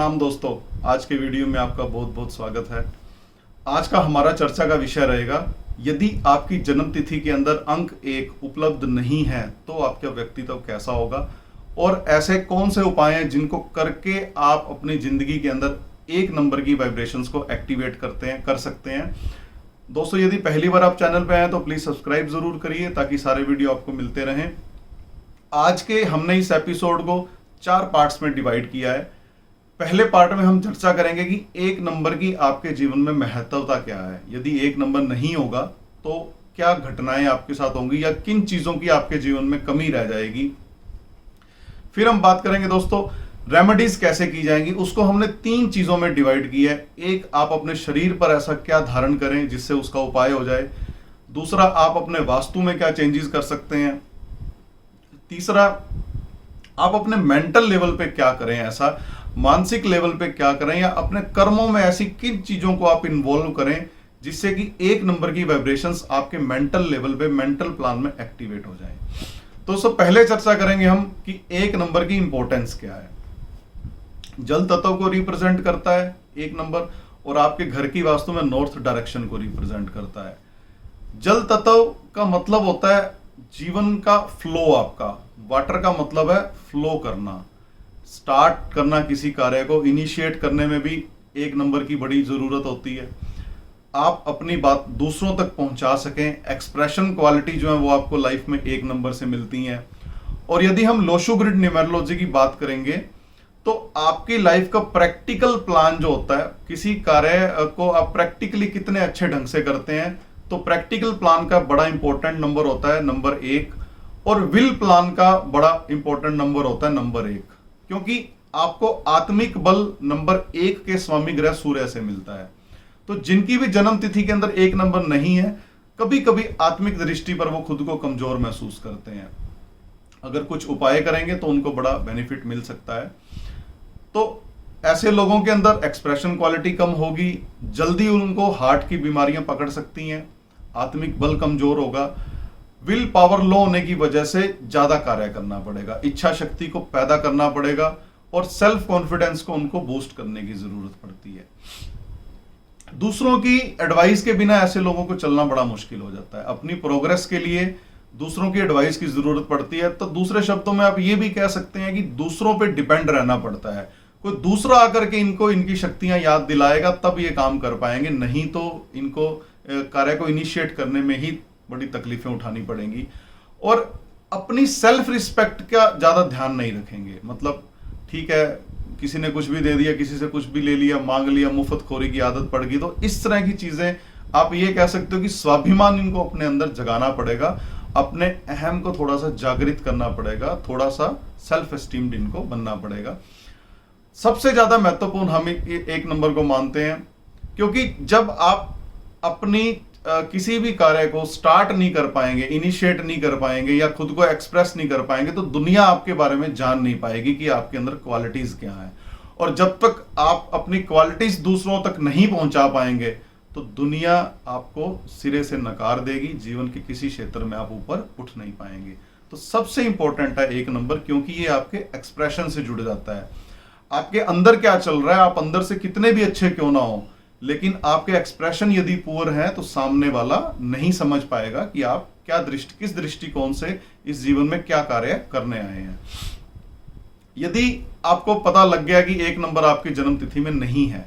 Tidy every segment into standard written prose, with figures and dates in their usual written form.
प्रणाम दोस्तों, आज के वीडियो में आपका बहुत बहुत स्वागत है। आज का हमारा चर्चा का विषय रहेगा, यदि आपकी जन्म तिथि के अंदर अंक 1 उपलब्ध नहीं है तो आपका व्यक्तित्व कैसा होगा और ऐसे कौन से उपाय हैं जिनको करके आप अपनी जिंदगी के अंदर 1 नंबर की वाइब्रेशंस को एक्टिवेट कर सकते हैं। दोस्तों, यदि पहली बार आप चैनल पे आए तो प्लीज सब्सक्राइब जरूर करिए ताकि सारे वीडियो आपको मिलते रहें। आज के हमने इस एपिसोड को 4 पार्ट्स में डिवाइड किया है। पहले पार्ट में हम चर्चा करेंगे कि 1 नंबर की आपके जीवन में महत्वता क्या है। यदि 1 नंबर नहीं होगा तो क्या घटनाएं आपके साथ होंगी या किन चीजों की आपके जीवन में कमी रह जाएगी। फिर हम बात करेंगे दोस्तों, रेमेडीज कैसे की जाएंगी। उसको हमने 3 चीजों में डिवाइड किया है। एक, आप अपने शरीर पर ऐसा क्या धारण करें जिससे उसका उपाय हो जाए। दूसरा, आप अपने वास्तु में क्या चेंजेस कर सकते हैं। तीसरा, आप अपने मेंटल लेवल पे क्या करें, ऐसा मानसिक लेवल पे क्या करें, या अपने कर्मों में ऐसी किन चीजों को आप इन्वॉल्व करें जिससे कि 1 नंबर की वाइब्रेशंस आपके मेंटल लेवल पे, मेंटल प्लान में एक्टिवेट हो जाएं। तो सब पहले चर्चा करेंगे हम कि 1 नंबर की इंपॉर्टेंस क्या है। जल तत्व को रिप्रेजेंट करता है 1 नंबर, और आपके घर की वास्तु में नॉर्थ डायरेक्शन को रिप्रेजेंट करता है। जल तत्व का मतलब होता है जीवन का फ्लो। आपका वाटर का मतलब है फ्लो करना, स्टार्ट करना, किसी कार्य को इनिशिएट करने में भी 1 नंबर की बड़ी जरूरत होती है। आप अपनी बात दूसरों तक पहुंचा सकें, एक्सप्रेशन क्वालिटी जो है वो आपको लाइफ में 1 नंबर से मिलती हैं। और यदि हम लोशो ग्रिड न्यूमेरोलॉजी की बात करेंगे तो आपकी लाइफ का प्रैक्टिकल प्लान जो होता है, किसी कार्य को आप प्रैक्टिकली कितने अच्छे ढंग से करते हैं, तो प्रैक्टिकल प्लान का बड़ा इंपॉर्टेंट नंबर होता है नंबर 1, और विल प्लान का बड़ा इंपॉर्टेंट नंबर होता है नंबर 1, क्योंकि आपको आत्मिक बल नंबर 1 के स्वामी ग्रह सूर्य से मिलता है। तो जिनकी भी जन्म तिथि के अंदर 1 नंबर नहीं है, कभी कभी आत्मिक दृष्टि पर वो खुद को कमजोर महसूस करते हैं। अगर कुछ उपाय करेंगे तो उनको बड़ा बेनिफिट मिल सकता है। तो ऐसे लोगों के अंदर एक्सप्रेशन क्वालिटी कम होगी, जल्दी उनको हार्ट की बीमारियां पकड़ सकती हैं, आत्मिक बल कमजोर होगा, विल पावर लो होने की वजह से ज्यादा कार्य करना पड़ेगा, इच्छा शक्ति को पैदा करना पड़ेगा, और सेल्फ कॉन्फिडेंस को उनको बूस्ट करने की जरूरत पड़ती है। दूसरों की एडवाइस के बिना ऐसे लोगों को चलना बड़ा मुश्किल हो जाता है। अपनी प्रोग्रेस के लिए दूसरों की एडवाइस की जरूरत पड़ती है। तो दूसरे शब्दों में आप ये भी कह सकते हैं कि दूसरों पे डिपेंड रहना पड़ता है। कोई दूसरा आकर के इनको इनकी शक्तियां याद दिलाएगा तब ये काम कर पाएंगे, नहीं तो इनको कार्य को इनिशिएट करने में ही बड़ी तकलीफें उठानी पड़ेंगी। और अपनी सेल्फ रिस्पेक्ट का ज्यादा ध्यान नहीं रखेंगे। मतलब ठीक है, किसी ने कुछ भी दे दिया, किसी से कुछ भी ले लिया, मांग लिया, मुफ्तखोरी की आदत पड़ गई, तो इस तरह की चीजें आप ये कह सकते हो कि स्वाभिमान इनको अपने अंदर जगाना पड़ेगा, अपने अहम को थोड़ा सा जागृत करना पड़ेगा, थोड़ा सा सेल्फ एस्टीम्ड इनको बनना पड़ेगा। सबसे ज्यादा महत्वपूर्ण हम 1 नंबर को मानते हैं, क्योंकि जब आप अपनी किसी भी कार्य को स्टार्ट नहीं कर पाएंगे, इनिशिएट नहीं कर पाएंगे, या खुद को एक्सप्रेस नहीं कर पाएंगे, तो दुनिया आपके बारे में जान नहीं पाएगी कि आपके अंदर क्वालिटीज क्या है। और जब तक आप अपनी क्वालिटीज दूसरों तक नहीं पहुंचा पाएंगे तो दुनिया आपको सिरे से नकार देगी, जीवन के किसी क्षेत्र में आप ऊपर उठ नहीं पाएंगे। तो सबसे इंपॉर्टेंट है 1 नंबर, क्योंकि ये आपके एक्सप्रेशन से जुड़ जाता है। आपके अंदर क्या चल रहा है, आप अंदर से कितने भी अच्छे क्यों ना हो, लेकिन आपके एक्सप्रेशन यदि पुअर है तो सामने वाला नहीं समझ पाएगा कि आप किस दृष्टिकोण से इस जीवन में क्या कार्य करने आए हैं। यदि आपको पता लग गया कि 1 नंबर आपकी जन्म तिथि में नहीं है,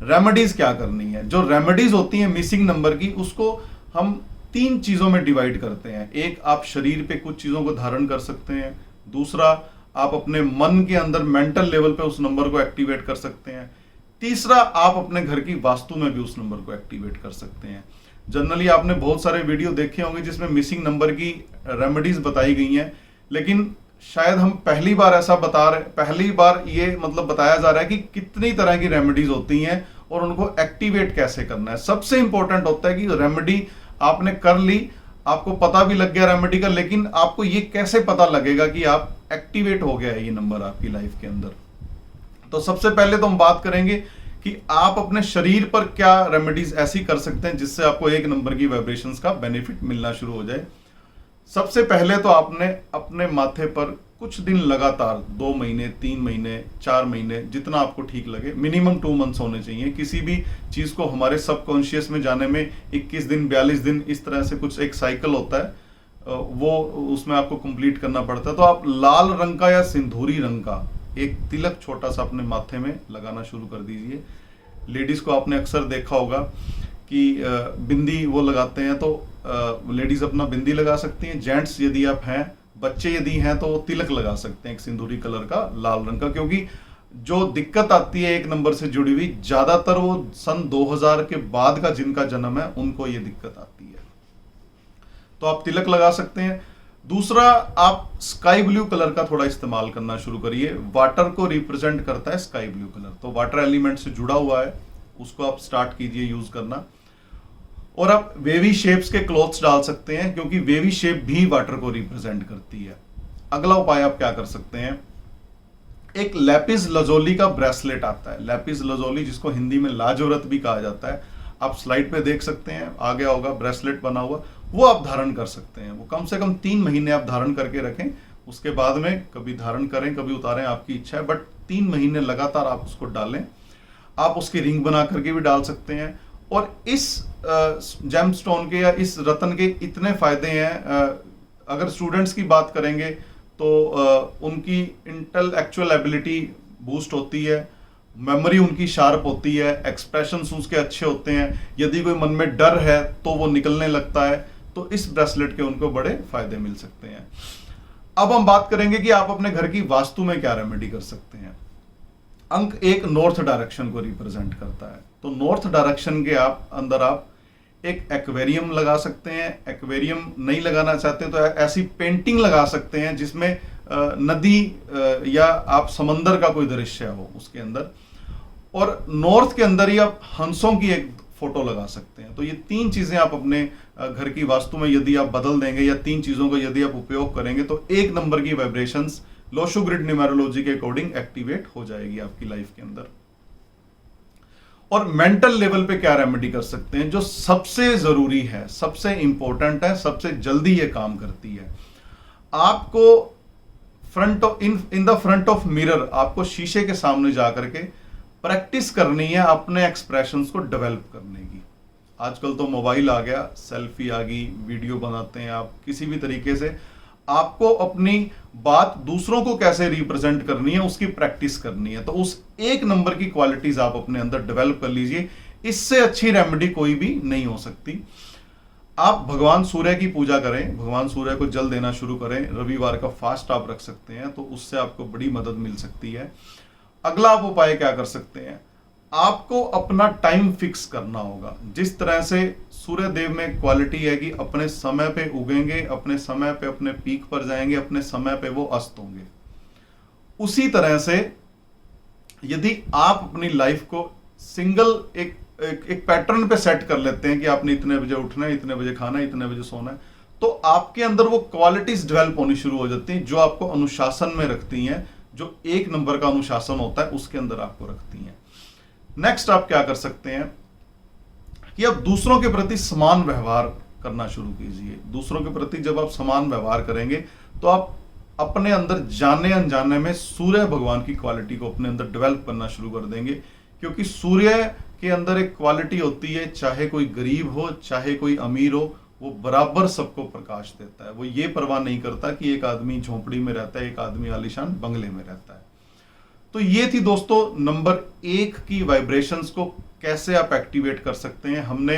रेमेडीज क्या करनी है। जो रेमेडीज होती हैं मिसिंग नंबर की, उसको हम 3 चीजों में डिवाइड करते हैं। एक, आप शरीर पे कुछ चीजों को धारण कर सकते हैं। दूसरा, आप अपने मन के अंदर मेंटल लेवल पे उस नंबर को एक्टिवेट कर सकते हैं। तीसरा, आप अपने घर की वास्तु में भी उस नंबर को एक्टिवेट कर सकते हैं। जनरली आपने बहुत सारे वीडियो देखे होंगे जिसमें मिसिंग नंबर की रेमेडीज बताई गई हैं, लेकिन शायद हम पहली बार ये मतलब बताया जा रहा है कि कितनी तरह की रेमेडीज होती हैं और उनको एक्टिवेट कैसे करना है। सबसे इंपॉर्टेंट होता है कि रेमेडी आपने कर ली, आपको पता भी लग गया रेमेडी का, लेकिन आपको ये कैसे पता लगेगा कि आप एक्टिवेट हो गया है ये नंबर आपकी लाइफ के अंदर। तो सबसे पहले तो हम बात करेंगे कि आप अपने शरीर पर क्या रेमेडीज ऐसी कर सकते हैं जिससे आपको 1 नंबर की वाइब्रेशंस का बेनिफिट मिलना शुरू हो जाए। सबसे पहले तो आपने अपने माथे पर कुछ दिन लगातार 2 महीने, 3 महीने, 4 महीने, जितना आपको ठीक लगे, मिनिमम 2 मंथ्स होने चाहिए। किसी भी चीज को हमारे सबकॉन्शियस में जाने में 21 दिन, 42 दिन, इस तरह से कुछ एक साइकिल होता है, वो उसमें आपको कंप्लीट करना पड़ता है। तो आप लाल रंग का या सिंदूरी रंग का एक तिलक छोटा सा अपने माथे में लगाना शुरू कर दीजिए। लेडीज को आपने अक्सर देखा होगा कि बिंदी वो लगाते हैं, तो लेडीज अपना बिंदी लगा सकती हैं। जेंट्स यदि आप हैं, बच्चे यदि हैं, तो तिलक लगा सकते हैं एक सिंदूरी कलर का, लाल रंग का। क्योंकि जो दिक्कत आती है 1 नंबर से जुड़ी हुई, ज्यादातर वो सन 2000 के बाद का जिनका जन्म है उनको ये दिक्कत आती है। तो आप तिलक लगा सकते हैं। दूसरा, आप स्काई ब्लू कलर का थोड़ा इस्तेमाल करना शुरू करिए। वाटर को रिप्रेजेंट करता है स्काई ब्लू कलर, तो वाटर एलिमेंट से जुड़ा हुआ है, उसको आप स्टार्ट कीजिए यूज करना। और आप वेवी शेप्स के क्लॉथ्स डाल सकते हैं, क्योंकि वेवी शेप भी वाटर को रिप्रेजेंट करती है। अगला उपाय आप क्या कर सकते हैं, एक लैपिस लजोली का ब्रेसलेट आता है। लैपिस लजोली, जिसको हिंदी में लाजवरत भी कहा जाता है, आप स्लाइड पे देख सकते हैं, आ गया होगा ब्रेसलेट बना हुआ, वो आप धारण कर सकते हैं। वो कम से कम 3 महीने आप धारण करके रखें, उसके बाद में कभी धारण करें, कभी उतारें, आपकी इच्छा है, बट 3 महीने लगातार आप उसको डालें। आप उसकी रिंग बना करके भी डाल सकते हैं। और इस जेमस्टोन के या इस रत्न के इतने फायदे हैं। अगर स्टूडेंट्स की बात करेंगे तो उनकी इंटेलेक्चुअल एबिलिटी बूस्ट होती है, मेमोरी उनकी शार्प होती है, एक्सप्रेशंस उसके अच्छे होते हैं। यदि कोई मन में डर है तो वो निकलने लगता है। तो इस ब्रेसलेट के उनको बड़े फायदे मिल सकते हैं। अब हम बात करेंगे कि आप अपने घर की वास्तु में क्या रेमेडी कर सकते हैं। अंक 1 नॉर्थ डायरेक्शन को रिप्रेजेंट करता है, तो नॉर्थ डायरेक्शन के अंदर आप एक एक्वेरियम लगा सकते हैं। एक्वेरियम नहीं लगाना चाहते तो ऐसी पेंटिंग लगा सकते हैं जिसमें नदी या आप समंदर का कोई दृश्य हो उसके अंदर। और नॉर्थ के अंदर ही आप हंसों की एक फोटो लगा सकते हैं। तो ये 3 चीजें आप अपने घर की वास्तु में यदि आप बदल देंगे, या 3 चीजों को यदि आप उपयोग करेंगे, तो 1 नंबर की वाइब्रेशंस लोशो ग्रिड न्यूमेरोलॉजी के अकॉर्डिंग एक्टिवेट हो जाएगी आपकी लाइफ के अंदर। और मेंटल लेवल पे क्या रेमेडी कर सकते हैं, जो सबसे जरूरी है, सबसे इंपॉर्टेंट है, सबसे जल्दी ये काम करती है। आपको in the front of mirror, आपको शीशे के सामने जाकर के प्रैक्टिस करनी है अपने एक्सप्रेशंस को डेवलप करने की। आजकल तो मोबाइल आ गया, सेल्फी आ गई, वीडियो बनाते हैं आप, किसी भी तरीके से आपको अपनी बात दूसरों को कैसे रिप्रेजेंट करनी है उसकी प्रैक्टिस करनी है। तो उस 1 नंबर की क्वालिटीज आप अपने अंदर डेवलप कर लीजिए। इससे अच्छी रेमेडी कोई भी नहीं हो सकती। आप भगवान सूर्य की पूजा करें, भगवान सूर्य को जल देना शुरू करें। रविवार का फास्ट आप रख सकते हैं, तो उससे आपको बड़ी मदद मिल सकती है। अगला आप उपाय क्या कर सकते हैं, आपको अपना टाइम फिक्स करना होगा। जिस तरह से सूर्य देव में क्वालिटी है कि अपने समय पे उगेंगे, अपने समय पे अपने पीक पर जाएंगे, अपने समय पे वो अस्त होंगे, उसी तरह से यदि आप अपनी लाइफ को सिंगल एक पैटर्न पे सेट कर लेते हैं कि आपने इतने बजे उठना है, इतने बजे खाना है, इतने बजे सोना है, तो आपके अंदर वो क्वालिटीज डेवलप होनी शुरू हो जाती हैं जो आपको अनुशासन में रखती हैं, जो 1 नंबर का अनुशासन होता है उसके अंदर आपको रखती हैं। नेक्स्ट आप क्या कर सकते हैं कि आप दूसरों के प्रति समान व्यवहार करना शुरू कीजिए। दूसरों के प्रति जब आप समान व्यवहार करेंगे तो आप अपने अंदर जाने अनजाने में सूर्य भगवान की क्वालिटी को अपने अंदर डेवलप करना शुरू कर देंगे। क्योंकि सूर्य के अंदर एक क्वालिटी होती है, चाहे कोई गरीब हो, चाहे कोई अमीर हो, वो बराबर सबको प्रकाश देता है। वो ये परवाह नहीं करता कि एक आदमी झोंपड़ी में रहता है, एक आदमी आलीशान बंगले में रहता है। तो ये थी दोस्तों नंबर 1 की वाइब्रेशंस को कैसे आप एक्टिवेट कर सकते हैं। हमने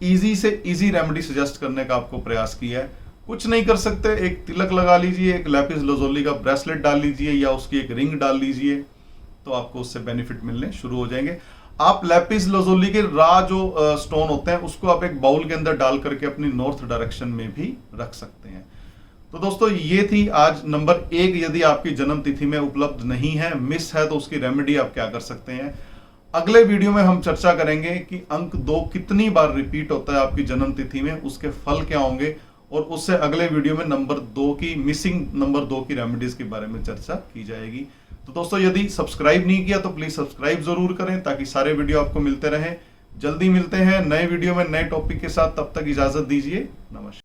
इजी से इजी रेमेडी सजेस्ट करने का आपको प्रयास किया है। कुछ नहीं कर सकते, एक तिलक लगा लीजिए, एक लैपिस लजोली का ब्रेसलेट डाल लीजिए, या उसकी एक रिंग डाल लीजिए, तो आपको उससे बेनिफिट मिलने शुरू हो जाएंगे। आप लैपिस लजोली के जो स्टोन होते हैं उसको आप एक बाउल के अंदर डाल करके अपनी नॉर्थ डायरेक्शन में भी रख सकते हैं। तो दोस्तों ये थी आज नंबर 1। यदि आपकी जन्म तिथि में उपलब्ध नहीं है, मिस है, तो उसकी रेमेडी आप क्या कर सकते हैं। अगले वीडियो में हम चर्चा करेंगे कि अंक 2 कितनी बार रिपीट होता है आपकी जन्म तिथि में, उसके फल क्या होंगे, और उससे अगले वीडियो में नंबर 2 की मिसिंग नंबर 2 की रेमेडीज के बारे में चर्चा की जाएगी। तो दोस्तों यदि सब्सक्राइब नहीं किया तो प्लीज सब्सक्राइब जरूर करें ताकि सारे वीडियो आपको मिलते रहें। जल्दी मिलते हैं नए वीडियो में नए टॉपिक के साथ, तब तक इजाजत दीजिए, नमस्कार।